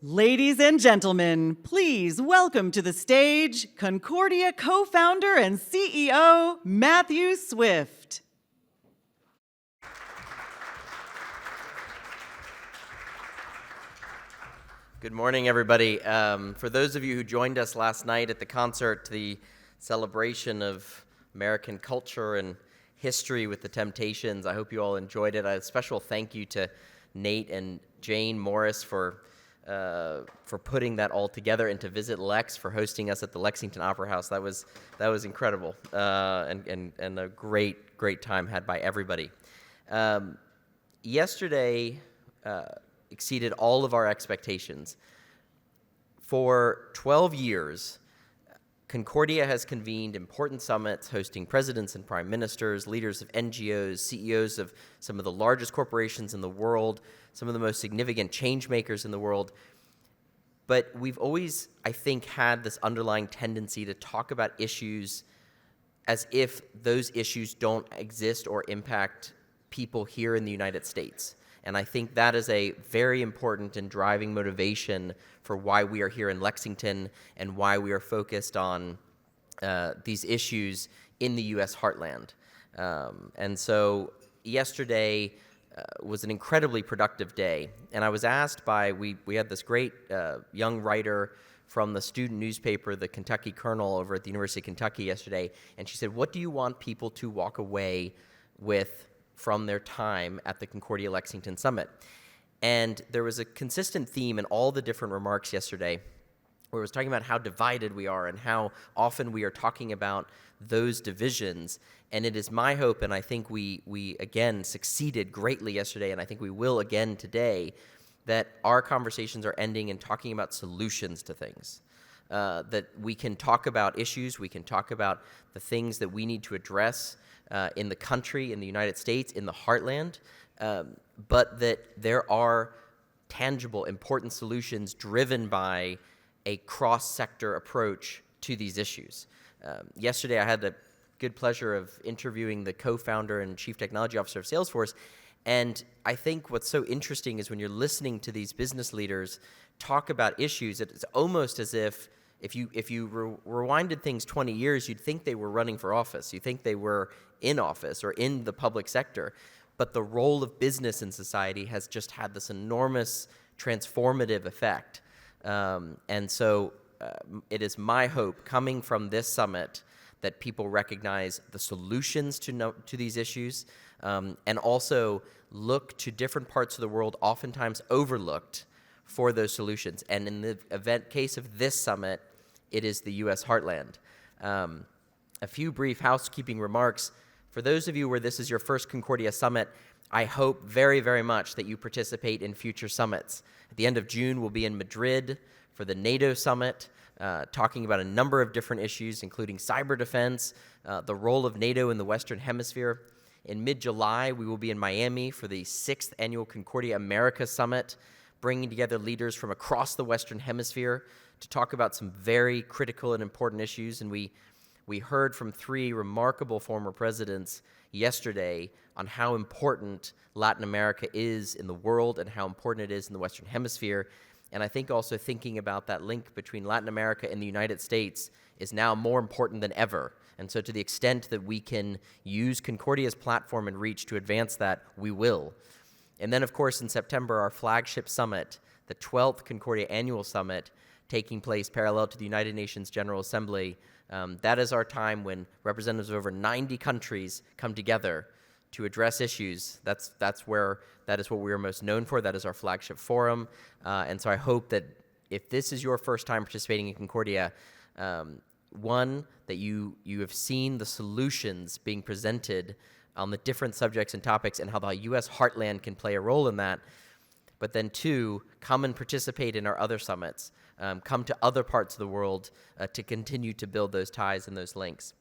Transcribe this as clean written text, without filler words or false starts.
Ladies and gentlemen, please welcome to the stage Concordia co-founder and CEO, Matthew Swift. Good morning, everybody. For those of you who joined us last night at the concert, the celebration of American culture and history with the Temptations, I hope you all enjoyed it. A special thank you to Nate and Jane Morris for putting that all together, and to Visit Lex for hosting us at the Lexington Opera House. That was incredible, and a great time had by everybody. Yesterday exceeded all of our expectations. For 12 years, Concordia has convened important summits hosting presidents and prime ministers, leaders of NGOs, CEOs of some of the largest corporations in the world, some of the most significant change makers in the world. But we've always, I think, had this underlying tendency to talk about issues as if those issues don't exist or impact people here in the United States. And I think that is a very important and driving motivation for why we are here in Lexington and why we are focused on these issues in the U.S. heartland. And so yesterday was an incredibly productive day. And I was asked by, we had this great young writer from the student newspaper, the Kentucky Kernel, over at the University of Kentucky yesterday. And she said, what do you want people to walk away with from their time at the Concordia Lexington Summit? And there was a consistent theme in all the different remarks yesterday where it was talking about how divided we are and how often we are talking about those divisions. And it is my hope, and I think we again succeeded greatly yesterday, and I think we will again today, that our conversations are ending in talking about solutions to things. That we can talk about issues, we can talk about the things that we need to address in the country, in the United States, in the heartland, but that there are tangible, important solutions driven by a cross-sector approach to these issues. Yesterday, I had the good pleasure of interviewing the co-founder and chief technology officer of Salesforce, and I think what's so interesting is when you're listening to these business leaders talk about issues, it's almost as if you rewinded things 20 years, you'd think they were running for office. You think they were in office or in the public sector. But the role of business in society has just had this enormous transformative effect. And so it is my hope, coming from this summit, that people recognize the solutions to these issues, and also look to different parts of the world, oftentimes overlooked, for those solutions. And in the case of this summit, it is the U.S. heartland. A few brief housekeeping remarks. For those of you where this is your first Concordia Summit, I hope very, very much that you participate in future summits. At the end of June, we'll be in Madrid for the NATO Summit, talking about a number of different issues, including cyber defense, the role of NATO in the Western Hemisphere. In mid-July, we will be in Miami for the 6th Annual Concordia America Summit, bringing together leaders from across the Western Hemisphere to talk about some very critical and important issues. And we heard from 3 remarkable former presidents yesterday on how important Latin America is in the world and how important it is in the Western Hemisphere. And I think also thinking about that link between Latin America and the United States is now more important than ever. And so to the extent that we can use Concordia's platform and reach to advance that, we will. And then, of course, in September, our flagship summit, the 12th Concordia Annual Summit, taking place parallel to the United Nations General Assembly. That is our time when representatives of over 90 countries come together to address issues. That is what we are most known for. That is our flagship forum. And so I hope that if this is your first time participating in Concordia, one, that you have seen the solutions being presented on the different subjects and topics and how the U.S. heartland can play a role in that. But then 2, come and participate in our other summits. Come to other parts of the world to continue to build those ties and those links.